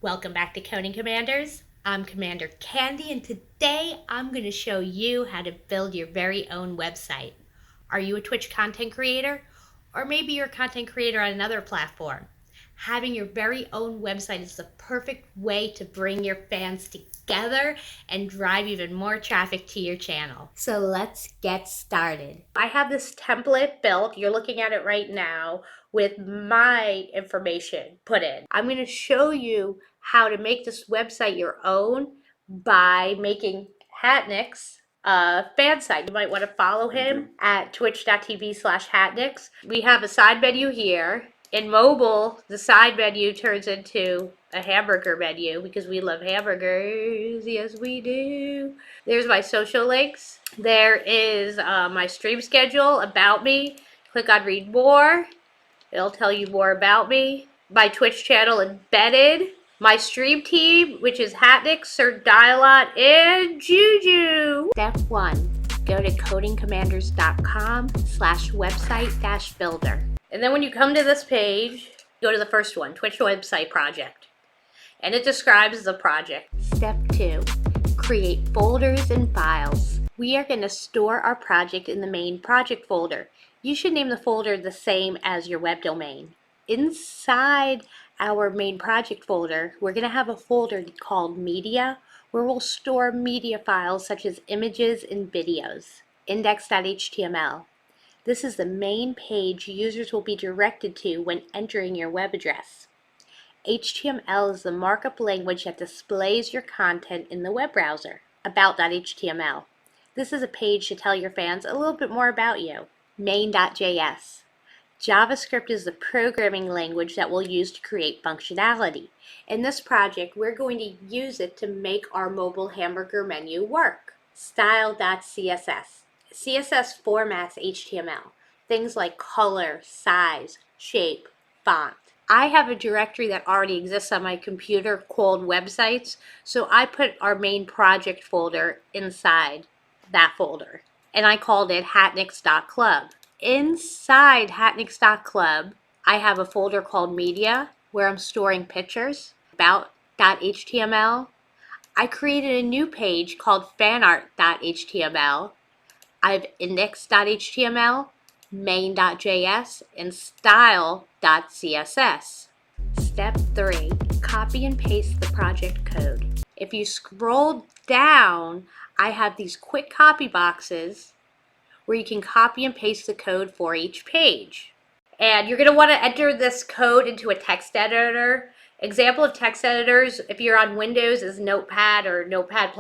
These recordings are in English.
Welcome back to Coding Commanders. I'm Commander Candy, and today I'm going to show you how to build your very own website. Are you a Twitch content creator? Or maybe you're a content creator on another platform. Having your very own website is the perfect way to bring your fans together and drive even more traffic to your channel. So let's get started. I have this template built. You're looking at it right now with my information put in. I'm going to show you how to make this website your own by making Hatnick's fan site. You might want to follow him at twitch.tv/Hatnicks. We have a side menu here. In mobile, the side menu turns into a hamburger menu because we love hamburgers. Yes, we do. There's my social links. There is my stream schedule, about me. Click on read more. It'll tell you more about me. My Twitch channel embedded. My stream team, which is Hatnick, Sir Dialot, and Juju. Step 1. Go to codingcommanders.com/website-builder. And then when you come to this page, go to the first one, Twitch website project. And it describes the project. Step 2. Create folders and files. We are going to store our project in the main project folder. You should name the folder the same as your web domain. Inside our main project folder, we're going to have a folder called Media, where we'll store media files such as images and videos. Index.html. This is the main page users will be directed to when entering your web address. HTML is the markup language that displays your content in the web browser. About.html. This is a page to tell your fans a little bit more about you. Main.js. JavaScript is the programming language that we'll use to create functionality. In this project, we're going to use it to make our mobile hamburger menu work. Style.css. CSS formats HTML. Things like color, size, shape, font. I have a directory that already exists on my computer called websites, so I put our main project folder inside that folder, and I called it hatnicks.club. Inside hatnicks.club, I have a folder called media where I'm storing pictures. About.html. I created a new page called fanart.html. I have index.html, main.js, and style.css. Step 3. Copy and paste the project code. If you scroll down, I have these quick copy boxes where you can copy and paste the code for each page. And you're going to want to enter this code into a text editor. Example of text editors, if you're on Windows, is Notepad or Notepad++.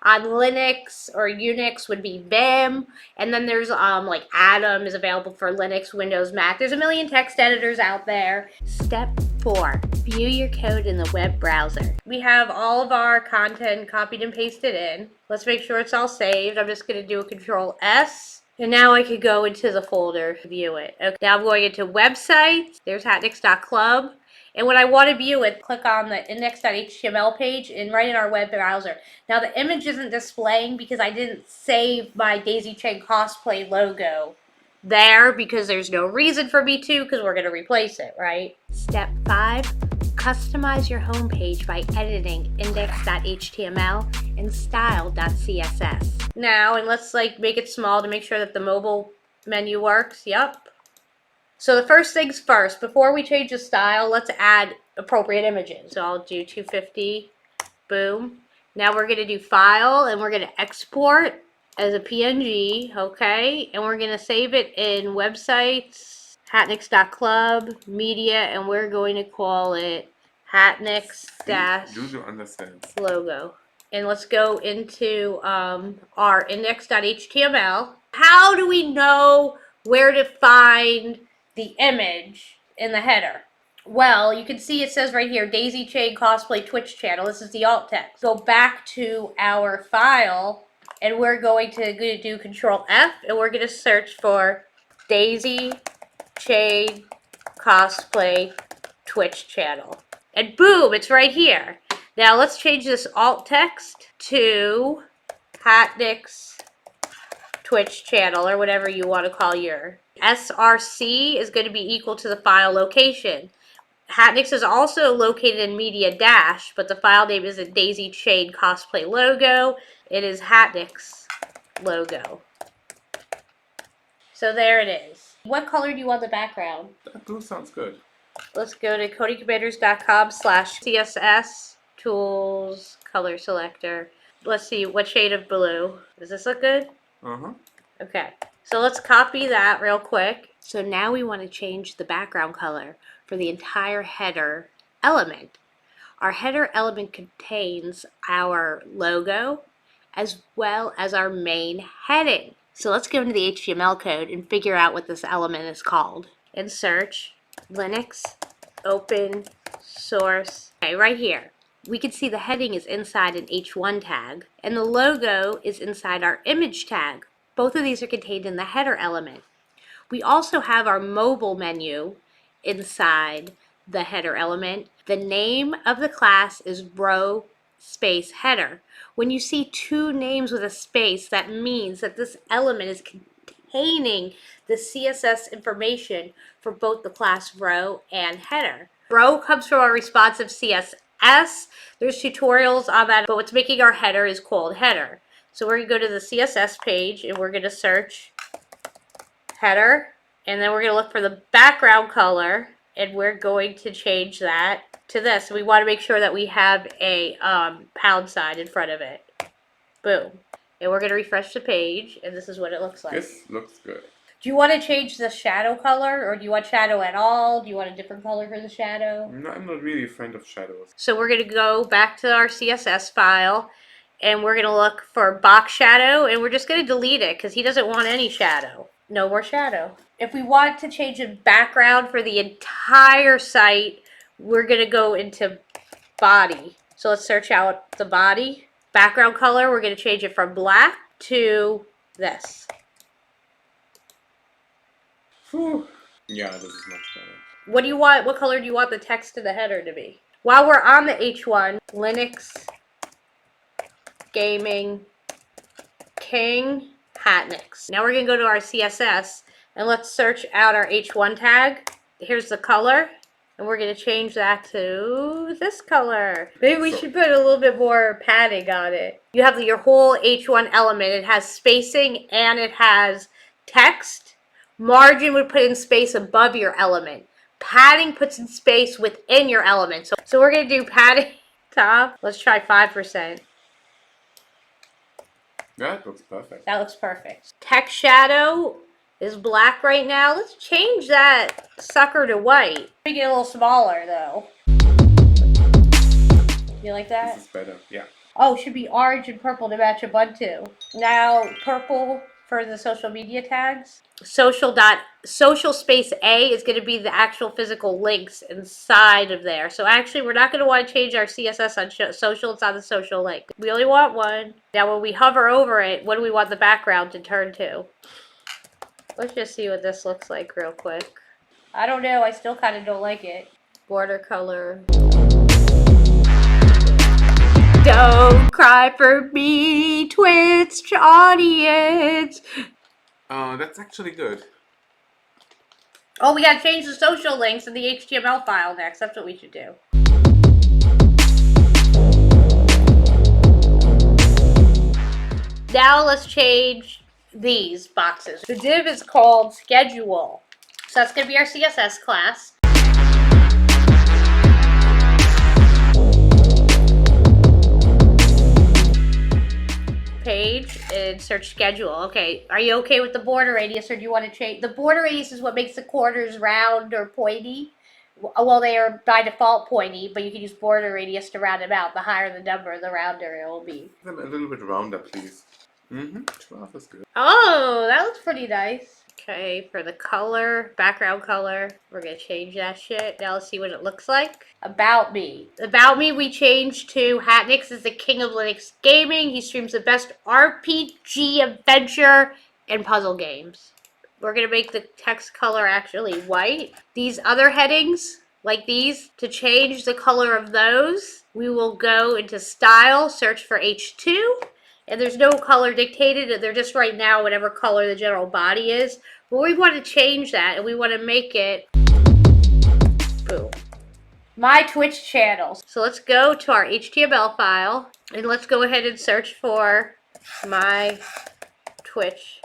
On Linux or Unix would be Vim. And then there's like Atom is available for Linux, Windows, Mac. There's a million text editors out there. Step 4. View your code in the web browser. We have all of our content copied and pasted in. Let's make sure it's all saved. I'm just going to do a Control-S. And now I could go into the folder to view it. Okay, now I'm going into websites. There's hatnicks.club. And when I want to view it, click on the index.html page and right in our web browser. Now the image isn't displaying because I didn't save my Daisy Chain cosplay logo there because there's no reason for me to, because we're going to replace it, right? Step 5. Customize your home page by editing index.html and style.css. Now, and let's make it small to make sure that the mobile menu works. Yep. So the first things first, before we change the style, let's add appropriate images. So I'll do 250, boom. Now we're going to do file, and we're going to export as a PNG, okay? And we're going to save it in websites, hatnicks.club, media, and we're going to call it hatnicks-logo. And let's go into our index.html. How do we know where to find the image in the header? Well, you can see it says right here, Daisy Chain Cosplay Twitch channel. This is the alt text. Go back to our file, and we're going to do Control-F, and we're going to search for Daisy Chain Cosplay Twitch channel. And boom, it's right here. Now let's change this alt text to Hatnick's Twitch channel, or whatever you want to call your. SRC is going to be equal to the file location. Hatnix is also located in Media Dash, but the file name isn't Daisy Chain Cosplay Logo. It is Hatnix Logo. So there it is. What color do you want the background? That blue sounds good. Let's go to codecomputers.com/CSS tools color selector. Let's see, what shade of blue? Does this look good? Uh-huh. Okay, so let's copy that real quick. So now we want to change the background color for the entire header element. Our header element contains our logo as well as our main heading. So let's go into the HTML code and figure out what this element is called. In search, Linux, open source. Okay, right here. We can see the heading is inside an H1 tag, and the logo is inside our image tag. Both of these are contained in the header element. We also have our mobile menu inside the header element. The name of the class is row space header. When you see two names with a space, that means that this element is containing the CSS information for both the class row and header. Row comes from our responsive CSS. There's tutorials on that, but what's making our header is called header. So we're going to go to the CSS page and we're going to search header, and then we're going to look for the background color, and we're going to change that to this. We want to make sure that we have a pound sign in front of it. Boom. And we're going to refresh the page, and this is what it looks like. This looks good. Do you want to change the shadow color, or do you want shadow at all? Do you want a different color for the shadow? No, I'm not really a friend of shadows. So we're going to go back to our CSS file, and we're going to look for box shadow, and we're just going to delete it because he doesn't want any shadow. No more shadow. If we want to change the background for the entire site, we're going to go into body. So let's search out the body. Background color, we're going to change it from black to this. Whew. Yeah, this is much better. What do you want? What color do you want the text in the header to be? While we're on the H1, Linux, Gaming, King, Hatnix. Now we're going to go to our CSS and let's search out our H1 tag. Here's the color, and we're going to change that to this color. Maybe we should put a little bit more padding on it. You have your whole H1 element. It has spacing and it has text. Margin would put in space above your element. Padding puts in space within your element. So we're going to do padding top. Let's try 5%. That looks perfect. That looks perfect. Text shadow is black right now. Let's change that sucker to white. We get a little smaller though. You like that? This is better, yeah. Oh, it should be orange and purple to match Ubuntu. Now purple for the social media tags. Social space A is going to be the actual physical links inside of there. So actually, we're not going to want to change our CSS on social. It's on the social link. We only want one. Now, when we hover over it, what do we want the background to turn to? Let's just see what this looks like real quick. I don't know. I still kind of don't like it. Border color. Don't cry for me, Twitch audience. That's actually good. Oh, we gotta change the social links in the HTML file next. That's what we should do. Now let's change these boxes. The div is called schedule. So that's gonna be our CSS class. Page and search schedule. Okay, are you okay with the border radius, or do you want to change? The border radius is what makes the corners round or pointy. Well, they are by default pointy, but you can use border radius to round them out. The higher the number, the rounder it will be. Them a little bit rounder, please. 12 is good. Oh, that looks pretty nice. Okay, for the color, background color, we're going to change that shit. Now let's see what it looks like. About me. About me we changed to Hatnix is the king of Linux gaming. He streams the best RPG, adventure, and puzzle games. We're going to make the text color actually white. These other headings, like these, to change the color of those, we will go into Style, search for H2. And there's no color dictated. They're just right now whatever color the general body is. But we want to change that, and we want to make it boom. my Twitch channels. So let's go to our HTML file and let's go ahead and search for my Twitch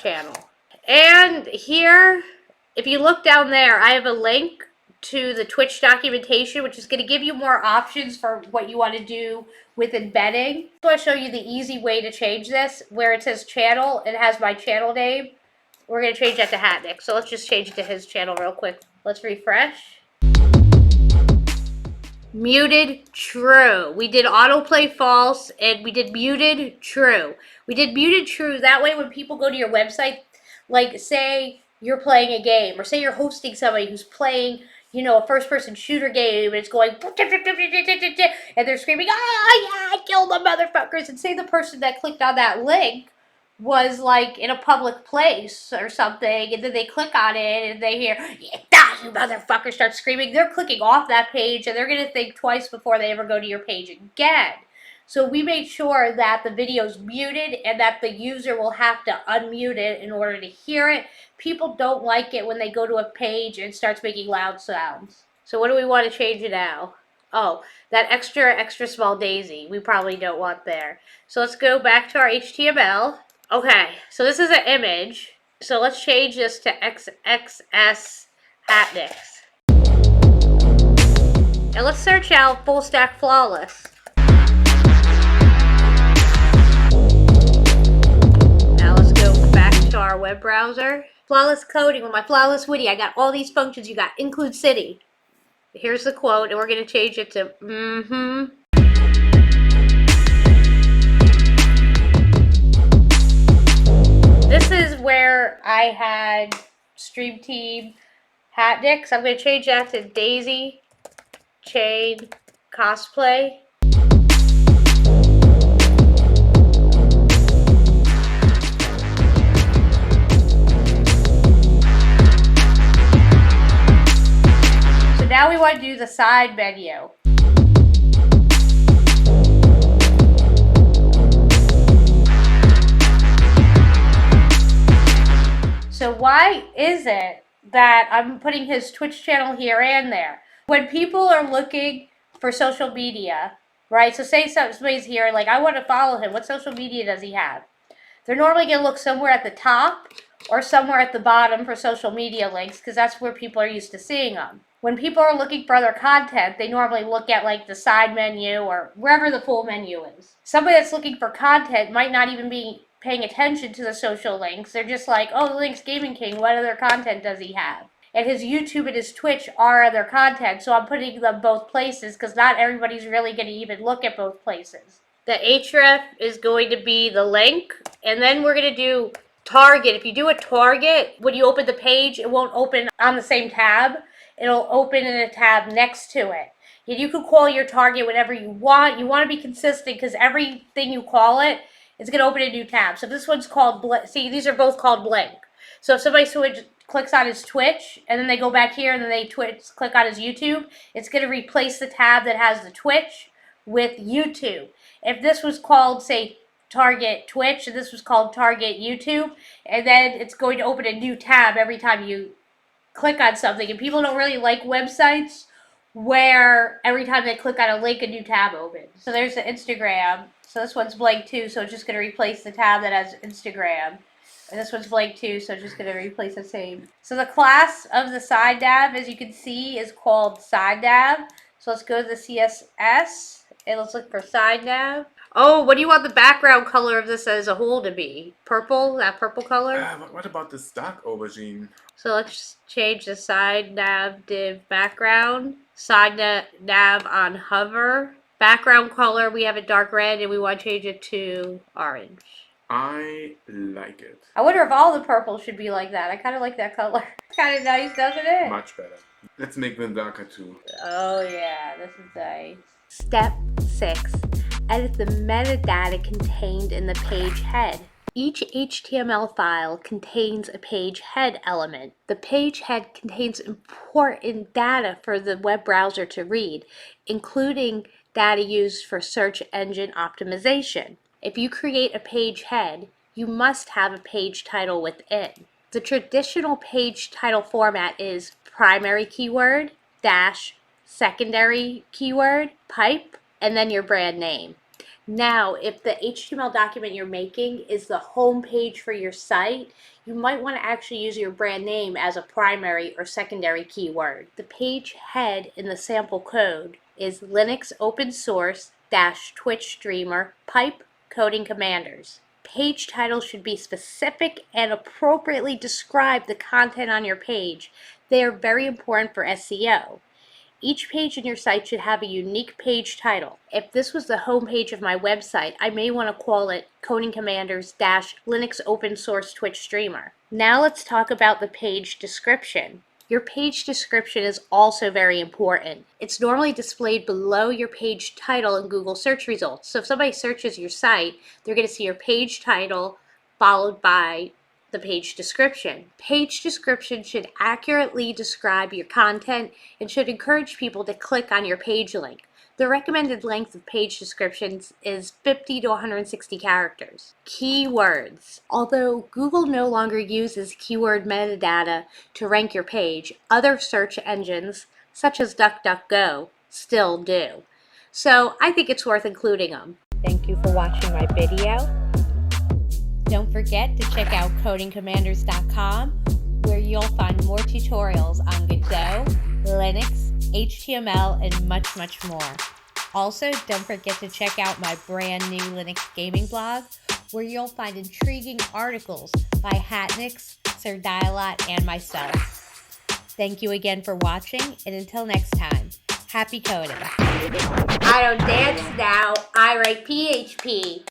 channel. And here, if you look down there, I have a link to the Twitch documentation, which is going to give you more options for what you want to do with embedding. I want to show you the easy way to change this. Where it says channel, it has my channel name. We're going to change that to Hatnick. So let's just change it to his channel real quick. Let's refresh. Muted true. We did autoplay false and we did muted true. We did muted true. That way when people go to your website, like say you're playing a game or say you're hosting somebody who's playing, you know, a first-person shooter game and it's going and they're screaming, "Ah, yeah, I killed the motherfuckers!" And say the person that clicked on that link was like in a public place or something, and then they click on it and they hear, "Yeah, die, you motherfucker," start screaming. They're clicking off that page and they're going to think twice before they ever go to your page again. So we made sure that the video's muted and that the user will have to unmute it in order to hear it. People don't like it when they go to a page and starts making loud sounds. So what do we want to change it now? Oh, that extra small daisy. We probably don't want there. So let's go back to our HTML. Okay, so this is an image. So let's change this to XXS Hatnicks. And let's search out Full Stack Flawless. Now let's go back to our web browser. Flawless coding with my Flawless Witty. I got all these functions. You got include city. Here's the quote, and we're going to change it to This is where I had Stream Team Hatnicks. I'm going to change that to Daisy Chain Cosplay. So now we want to do the side menu. So why is it that I'm putting his Twitch channel here and there? When people are looking for social media, right? So say somebody's here, like, I want to follow him. What social media does he have? They're normally going to look somewhere at the top or somewhere at the bottom for social media links because that's where people are used to seeing them. When people are looking for other content, they normally look at like the side menu or wherever the full menu is. Somebody that's looking for content might not even be paying attention to the social links. They're just like, "Oh, the Link's Gaming King, what other content does he have?" And his YouTube and his Twitch are other content, so I'm putting them both places because not everybody's really going to even look at both places. The href is going to be the link, and then we're going to do target. If you do a target, when you open the page, it won't open on the same tab. It'll open in a tab next to it. And you can call your target whatever you want. You want to be consistent because everything you call it, it's going to open a new tab. So this one's called, see, these are both called blank. So if somebody clicks on his Twitch, and then they go back here, and then they click on his YouTube, it's going to replace the tab that has the Twitch with YouTube. If this was called, say, Target Twitch, and this was called Target YouTube, and then it's going to open a new tab every time you click on something. And people don't really like websites where every time they click on a link, a new tab opens. So there's the Instagram. So this one's blank too, so it's just going to replace the tab that has Instagram. And this one's blank too, so it's just going to replace the same. So the class of the side nav, as you can see, is called side nav. So let's go to the CSS, and let's look for side nav. Oh, what do you want the background color of this as a whole to be? Purple? That purple color? What about this dark aubergine? So let's change the side nav div background. Side nav on hover. Background color, we have it dark red, and we want to change it to orange. I like it. I wonder if all the purple should be like that. I kind of like that color. Kind of nice, doesn't it? Much better. Let's make them darker too. Oh yeah, this is nice. Step 6. Edit the metadata contained in the page head. Each HTML file contains a page head element. The page head contains important data for the web browser to read, including data used for search engine optimization. If you create a page head, you must have a page title within. The traditional page title format is primary keyword dash secondary keyword, pipe, and then your brand name. Now, if the HTML document you're making is the home page for your site, you might want to actually use your brand name as a primary or secondary keyword. The page head in the sample code is Linux open source Twitch streamer pipe coding commanders. Page title should be specific and appropriately describe the content on your page. They are very important for SEO. Each page in your site should have a unique page title. If this was the home page of my website, I may want to call it Coding Commanders Linux Open Source Twitch Streamer. Now let's talk about the page description. Your page description is also very important. It's normally displayed below your page title in Google search results. So if somebody searches your site, they're going to see your page title followed by the page description. Page description should accurately describe your content and should encourage people to click on your page link. The recommended length of page descriptions is 50 to 160 characters. Keywords. Although Google no longer uses keyword metadata to rank your page, other search engines, such as DuckDuckGo, still do. So I think it's worth including them. Thank you for watching my video. Don't forget to check out codingcommanders.com, where you'll find more tutorials on Godot, Linux, HTML, and much, much more. Also, don't forget to check out my brand new Linux gaming blog, where you'll find intriguing articles by Hatnix, Sir Dialot, and myself. Thank you again for watching, and until next time, happy coding. I don't dance now, I write PHP.